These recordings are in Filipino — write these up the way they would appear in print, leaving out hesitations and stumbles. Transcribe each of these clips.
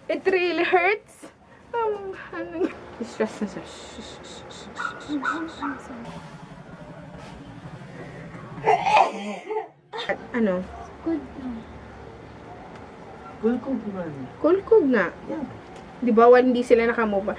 It really hurts. Stress na siya. Ano? Kulkog man. Kulkog nga. Yeah. Di ba, hindi sila nakamove.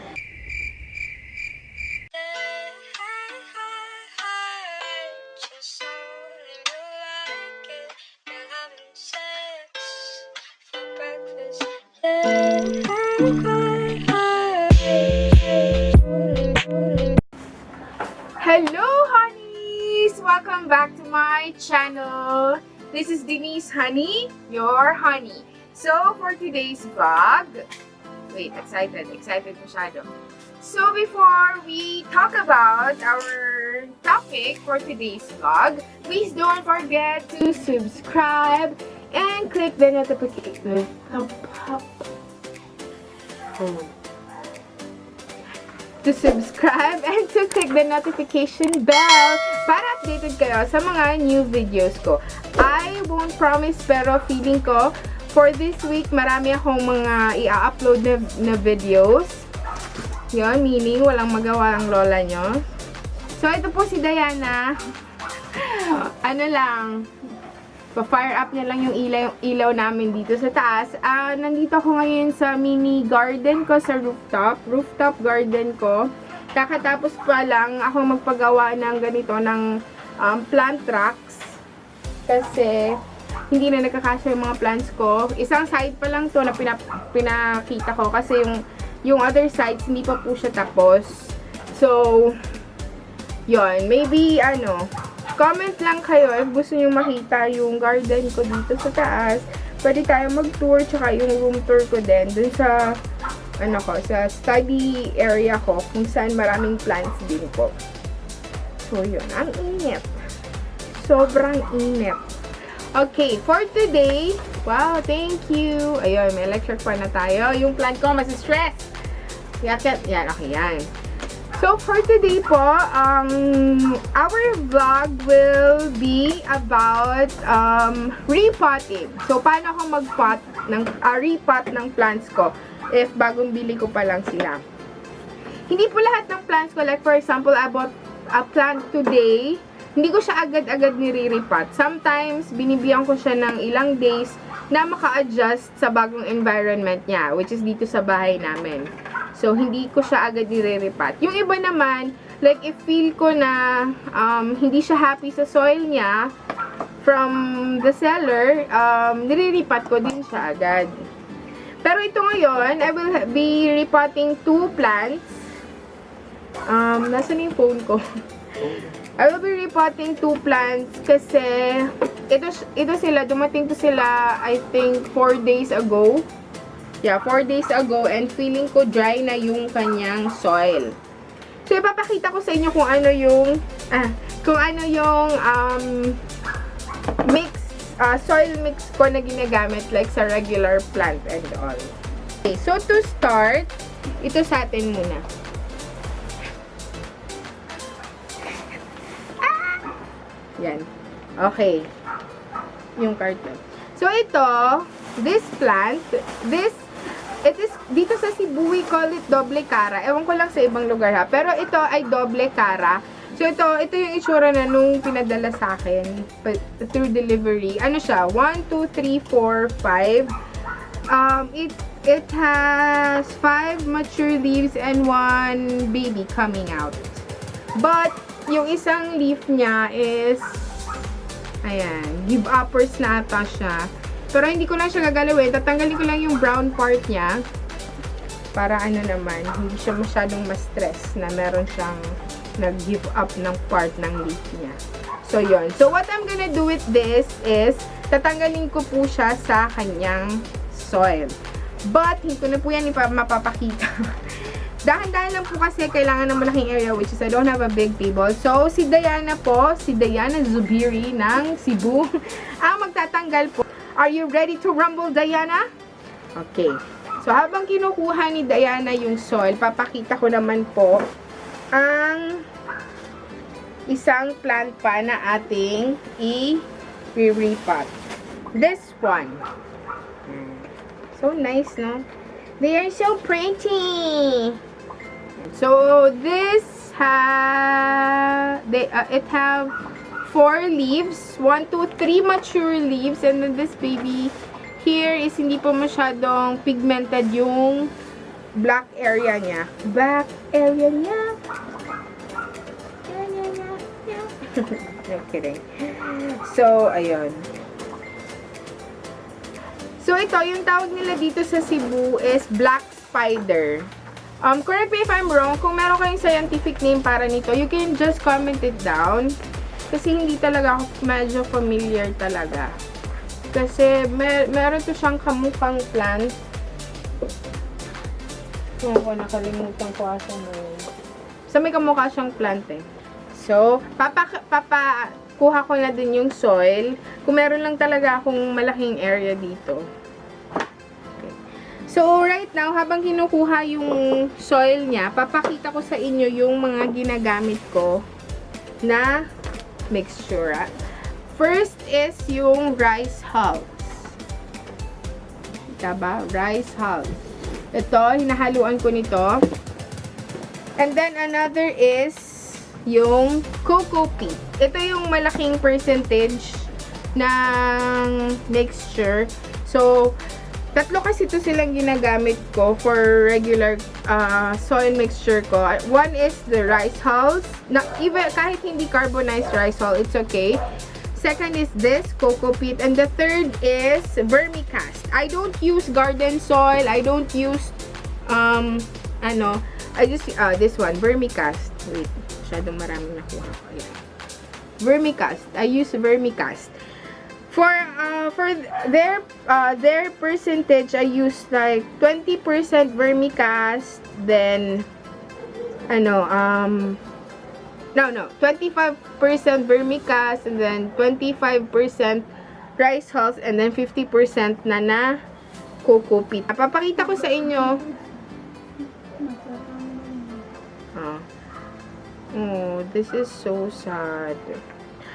Hello, honeys! Welcome back to my channel. This is Denise Honey, your honey. So, for today's vlog, wait, excited masyado. So, before we talk about our topic for today's vlog, please don't forget to subscribe and click the notification. To subscribe and to click the notification bell para updated kayo sa mga new videos ko. I won't promise pero feeling ko for this week marami akong mga i-upload na videos. Yun, meaning walang magawa ang lola nyo. So, ito po si Diana. Ano lang, pa-fire up niya lang yung ilaw namin dito sa taas. Nandito ako ngayon sa mini garden ko sa rooftop garden ko. Kakatapos pa lang ako magpagawa ng ganito, ng plant racks. Kasi, hindi na nagkakasya yung mga plants ko. Isang side pa lang to na pinakita ko kasi yung other sides hindi pa po siya tapos. So, yon, maybe comment lang kayo if gusto nyo makita yung garden ko dito sa taas. Pwede tayo mag-tour, tsaka yung room tour ko din dun sa sa study area ko kung saan maraming plants din po. So yun, ang init. Sobrang init. Okay, for today, wow, thank you. Ayun, may electric fan na tayo. Yung plant ko mas stress. Yan, okay, yan. So, for today po, our vlog will be about repotting. So, paano ako repot ng plants ko if bagong bili ko pa lang sila. Hindi po lahat ng plants ko, like for example, about a plant today, hindi ko siya agad-agad nire-repot. Sometimes, binibigyan ko siya ng ilang days na maka-adjust sa bagong environment niya, which is dito sa bahay namin. So, hindi ko siya agad nire-repot. Yung iba naman, like, if feel ko na hindi siya happy sa soil niya from the seller, nire-repot ko din siya agad. Pero ito ngayon, I will be repotting 2 plants. Nasaan yung phone ko? I will be repotting 2 plants kasi ito sila, dumating to sila, I think, 4 days ago. Yeah, 4 days ago, and feeling ko dry na yung kanyang soil. So, ipapakita ko sa inyo kung ano yung soil mix ko na ginagamit like sa regular plant and all. Okay, so to start, ito sa atin muna. Yan. Okay. Yung carton. So, ito, this plant, it is, dito sa Cebu, we call it doble cara. Ewan ko lang sa ibang lugar ha. Pero ito ay doble cara. So, ito yung itsura na nung pinadala sa akin through delivery. Ano siya? 1, 2, 3, 4, 5. It has 5 mature leaves and 1 baby coming out. But, yung isang leaf niya is, ayan, give-uppers na ata siya. Pero hindi ko lang siya gagalawin. Tatanggalin ko lang yung brown part niya. Para naman, hindi siya masyadong ma-stress na meron siyang nag-give up ng part ng leaf niya. So, yun. So, what I'm gonna do with this is, tatanggalin ko po siya sa kanyang soil. But, hindi ko na po yan mapapakita. Dahan-dahan lang po kasi kailangan ng malaking area, which is I don't have a big table. So, si Diana Zubiri ng Cebu, ang magtatanggal po. Are you ready to rumble, Diana? Okay. So, habang kinukuha ni Diana yung soil, papakita ko naman po ang isang plant pa na ating i-repot. This one. So, nice, no? They are so pretty. So this it have 4 leaves, 1, 2, 3 mature leaves, and then this baby here is hindi pa masyadong pigmented yung black area niya. Black area niya. No kidding. So, ayun. So, ito, yung tawag nila dito sa Cebu is black spider. Correct me if I'm wrong. Kung meron kayong scientific name para nito, you can just comment it down. Kasi hindi talaga ako medyo familiar talaga. Kasi meron to siyang kamukhang plant. Nakalimutan ko asa mo. So, may kamukha siyang plant eh. So, kuha ko na din yung soil. Kung meron lang talaga akong malaking area dito. Okay. So, right now, habang kinukuha yung soil niya, papakita ko sa inyo yung mga ginagamit ko na mixture. First is yung rice hulls. Diba? Rice hulls. Ito, hinahaluan ko nito. And then, another is yung cocoa peat. Ito yung malaking percentage ng mixture. So, tatlo kasi ito silang ginagamit ko for regular soil mixture ko. One is the rice hulls. Even kahit hindi carbonized rice hull, it's okay. Second is this, cocoa peat. And the third is vermicast. I don't use garden soil. I don't use, I just, this one, vermicast. Wait, masyadong maraming nakuha ko. Ayan. Vermicast. I use vermicast. For their percentage, I use like 20% vermicast, then, 25% vermicast, and then 25% rice hulls, and then 50% na cocoa peat. Papakita ko sa inyo. Oh, this is so sad.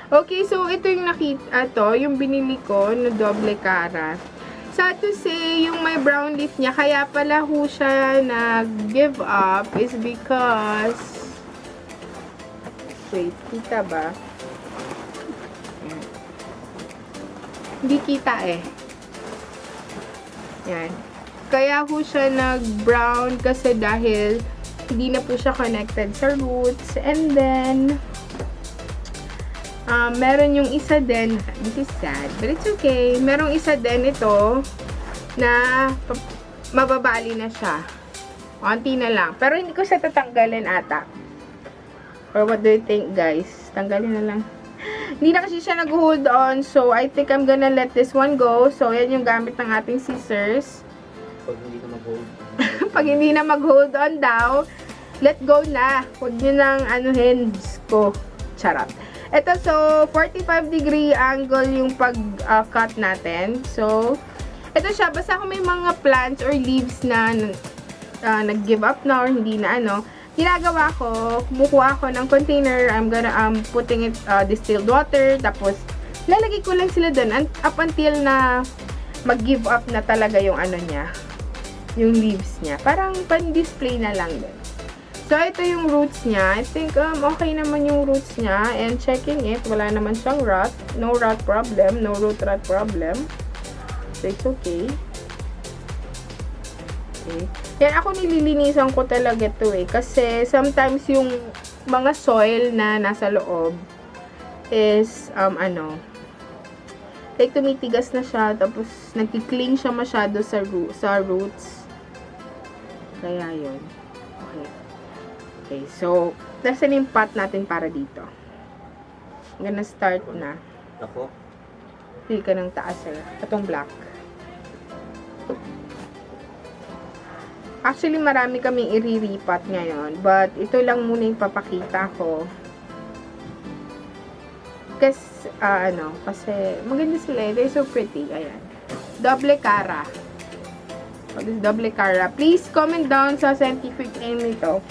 Okay, so ito yung nakita, yung binili ko na doble cara. Sad to say, yung may brown leaf niya, kaya pala ho siya nag-give up is because, wait, kita ba? Hindi kita eh. Yan. Kaya ho siya nag-brown kasi dahil hindi na po siya connected sa roots. And then, meron yung isa din, this is sad, but it's okay. Merong isa din ito na mababali na siya. Konti na lang. Pero hindi ko siya tatanggalin ata. Or what do you think, guys? Tanggalin na lang. Hindi na kasi siya nag-hold on. So, I think I'm gonna let this one go. So, yan yung gamit ng ating scissors. Pag hindi na mag-hold. Pag hindi na mag-hold on daw, let go na. Huwag nyo nang anuhin ko. Charot. Ito, so, 45-degree angle yung pag-cut natin. So, ito siya. Basta kung may mga plants or leaves na nag-give up na or hindi na ginagawa ko, kumukuha ako ng container. I'm gonna putting it distilled water. Tapos, lalagay ko lang sila dun up until na mag-give up na talaga yung niya. Yung leaves niya. Parang pan-display na lang din. So, ito yung roots niya. I think, okay naman yung roots niya. And checking it, wala naman siyang rot. No rot problem. No root rot problem. So, it's okay. Okay. Yan, ako nililinisan ko talaga ito eh. Kasi, sometimes yung mga soil na nasa loob is, like, tumitigas na siya. Tapos, nagkikling siya masyado sa roots. Kaya, yun. Okay. Okay, so, nasan yung pot natin para dito? I'm gonna start na. Ako? Pili ka ng taas eh. Itong black. Actually, marami kaming iriripat ngayon. But, ito lang muna yung papakita ko. Kasi, kasi maganda sila eh. They're so pretty. Ayan. Doble cara. So, this doble cara. Please comment down sa scientific name nito.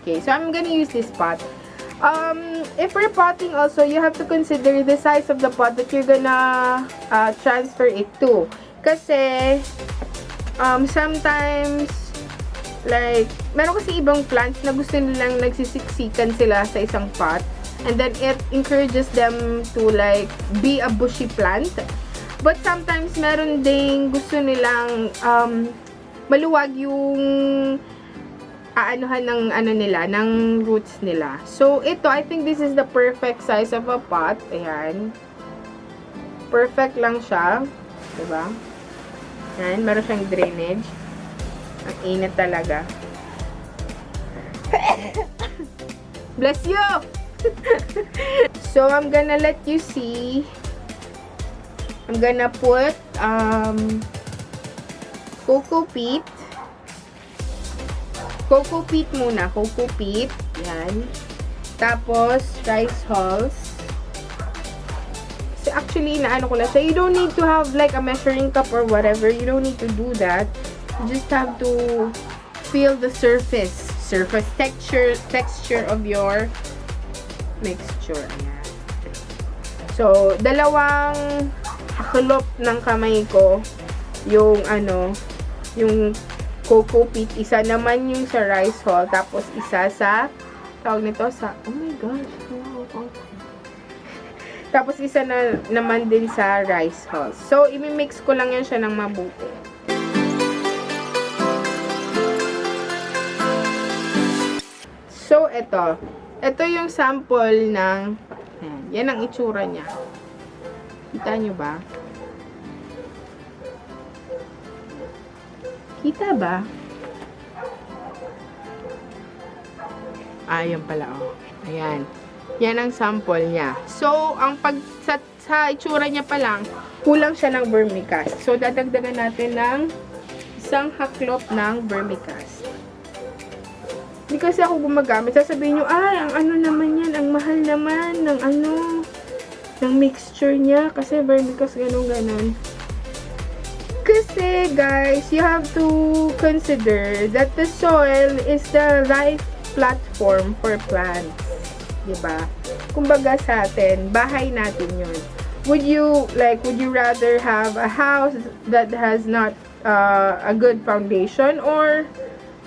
Okay, so I'm gonna use this pot. If repotting also, you have to consider the size of the pot that you're gonna transfer it to. Kasi, sometimes, like, meron kasi ibang plants na gusto nilang nagsisiksikan sila sa isang pot. And then, it encourages them to, like, be a bushy plant. But sometimes, meron ding gusto nilang maluwag yung aanuhan ng ano nila, ng roots nila. So, ito, I think this is the perfect size of a pot. Ayan. Perfect lang siya. Diba? Ayan, meron siyang drainage. Ang init talaga. Bless you! So, I'm gonna let you see. I'm gonna put cocoa peat. Cocoa peat muna. Cocoa peat. Yan. Tapos, rice hulls. So, actually, naano ko lang. So, you don't need to have like a measuring cup or whatever. You don't need to do that. You just have to feel the surface texture of your mixture. Ayan. So, dalawang haklop ng kamay ko yung ano, yung cocoa peat. Isa naman yung sa rice hull. Tapos, isa sa, tawag nito sa, oh my gosh. Wow. Tapos, isa na naman din sa rice hull. So, i-mix ko lang yan siya ng mabuti. So, ito. Ito yung sample ng, yan ang itsura niya. Kita nyo ba? Kita ba? Ayan pala, oh. Ayan. Yan ang sample niya. So, ang sa itsura niya pa lang, kulang siya ng vermicast. So, dadagdagan natin ng isang haklop ng vermicast. Hindi kasi ako gumagamit. Sasabihin nyo, ay, ang ano naman yan, ang mahal naman ng ano, ng mixture niya. Kasi vermicast, ganun-ganon. Kasi, guys, you have to consider that the soil is the life platform for plants. Diba? Kumbaga sa atin, bahay natin yun. Would you rather have a house that has not a good foundation, or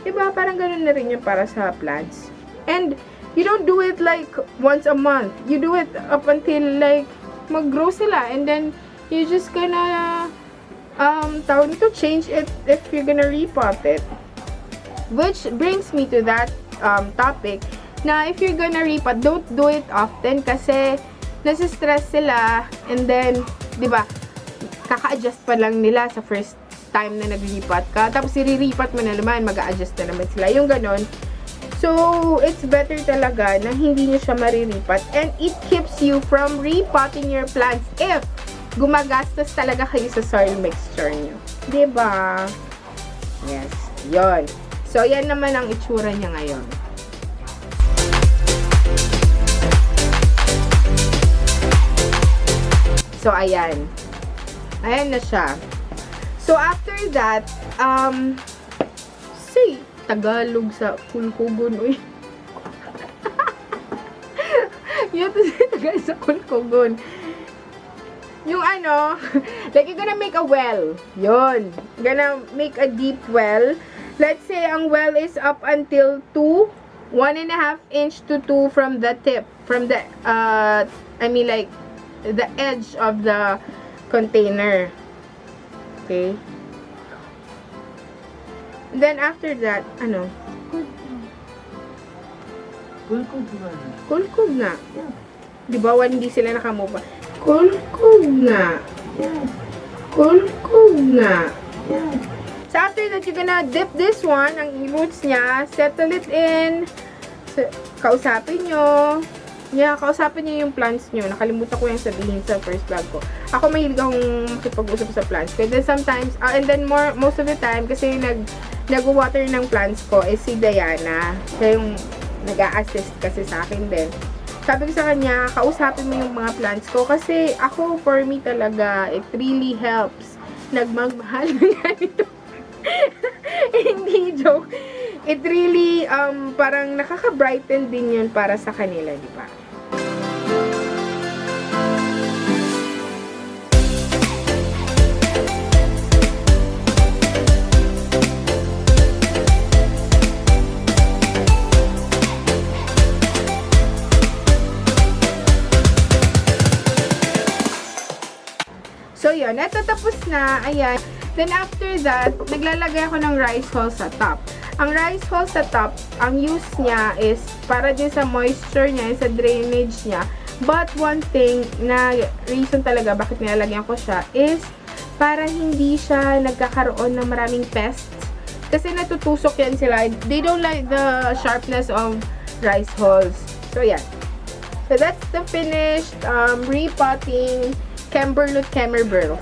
diba, parang ganun na rin yun para sa plants. And, you don't do it like once a month. You do it up until like mag-grow sila. And then, you just gonna tawag nito, change it if you're gonna repot it. Which brings me to that topic na if you're gonna repot, don't do it often kasi nasistress sila. And then, diba, kaka-adjust pa lang nila sa first time na nag-repot ka. Tapos, i-repot mo na naman, mag-a-adjust na naman sila. Yung ganon. So, it's better talaga na hindi nyo siya marirepot. And it keeps you from repotting your plants if gumagastos talaga kayo sa soil mixture nyo. Diba? Yes. Yon. So, yan naman ang itsura niya ngayon. So, ayan. Ayan na siya. So, after that, say, Tagalog sa kulkugon, uy. Yun, say, Tagalog sa kulkugon. Yung ano, like, you're gonna make a well. Yun. You're gonna make a deep well. Let's say, ang well is up until 1.5 inch to 2 from the tip. From the, I mean, like, the edge of the container. Okay. And then after that, ano? Kulkog na. Di ba, hindi sila nakamove. Kulkog na. Kulkog na. So after that, you're gonna dip this one, ang roots niya, settle it in. So, kausapin nyo. Yeah, kausapin niyo yung plants niyo. Nakalimutan ko yung sabihin sa first vlog ko. Ako mahilig akong makipag-usap sa plants ko. And then sometimes, and then most of the time, kasi nag-water ng plants ko is si Diana. Siya yung nag-a-assist kasi sa akin din. Sabi ko sa kanya, kausapin mo yung mga plants ko. Kasi ako, for me talaga, it really helps. Nagmagmahal na ganito. Hindi joke. It really, parang nakaka-brighten din yun para sa kanila, di ba? yun. Ito, tapos na. Ayan. Then, after that, naglalagay ako ng rice hull sa top. Ang rice hull sa top, ang use niya is para din sa moisture niya, sa drainage niya. But, one thing na reason talaga bakit nilalagyan ko siya is para hindi siya nagkakaroon ng maraming pests. Kasi natutusok yan sila. They don't like the sharpness of rice hulls. So, yan. So, that's the finished repotting Camberlut Camberburls.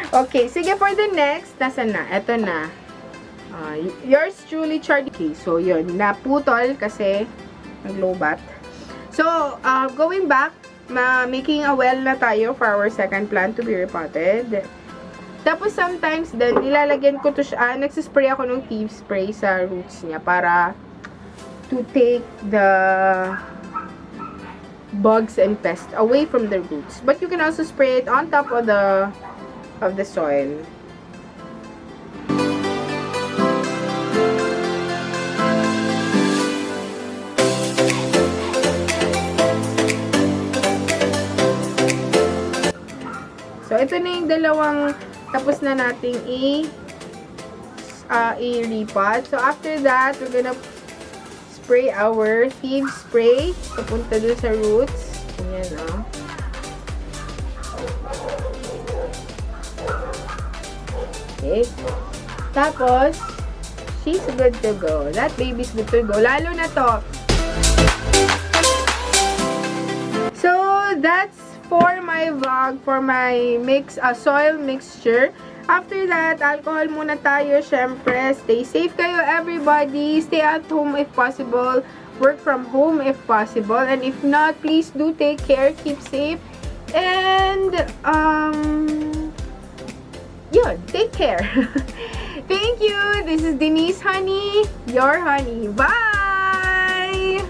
Okay, sige, for the next, nasa na? Eto na. Yours truly, Charlie. Okay, so, yun. Naputol kasi nag-low-bat. So, going back, making a well na tayo for our second plant to be repotted. Tapos, sometimes, then, ilalagyan ko to siya, nagsispray ako ng tea spray sa roots niya para to take the bugs and pests away from the roots. But you can also spray it on top of the soil. So, ito na yung dalawang tapos na nating i-repot. So, after that, we're gonna spray our thieves spray papunta dun sa roots. Ayan, oh. Okay. Tapos, she's good to go. That baby's good to go. Lalo na to. So, that's for my vlog, for my soil mixture. After that, alcohol muna tayo, syempre. Stay safe kayo, everybody. Stay at home if possible. Work from home if possible. And if not, please do take care. Keep safe. And, yun, take care. Thank you. This is Denise Honey, your honey. Bye!